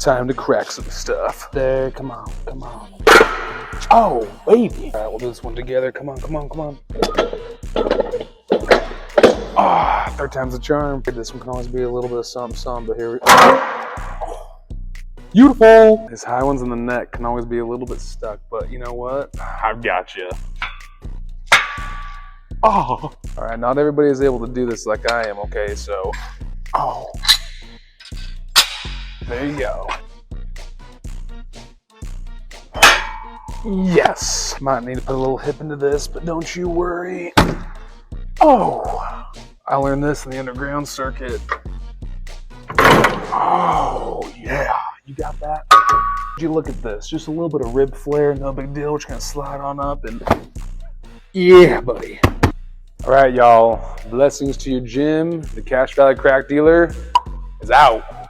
Time to crack some stuff. There, come on, come on. Oh, baby. All right, we'll do this one together. Come on, come on, come on. Ah, third time's the charm. This one can always be a little bit of something, but here we go. Beautiful. His high ones in the neck can always be a little bit stuck, but you know what? I've got you. Oh. All right, not everybody is able to do this like I am, okay? So, oh. There you go. Yes. Might need to put a little hip into this, but don't you worry. Oh. I learned this in the underground circuit. Oh, yeah. You got that? You look at this. Just a little bit of rib flare, no big deal. We're just gonna slide on up and yeah, buddy. All right, y'all. Blessings to your gym. The Cache Valley Crack Dealer is out.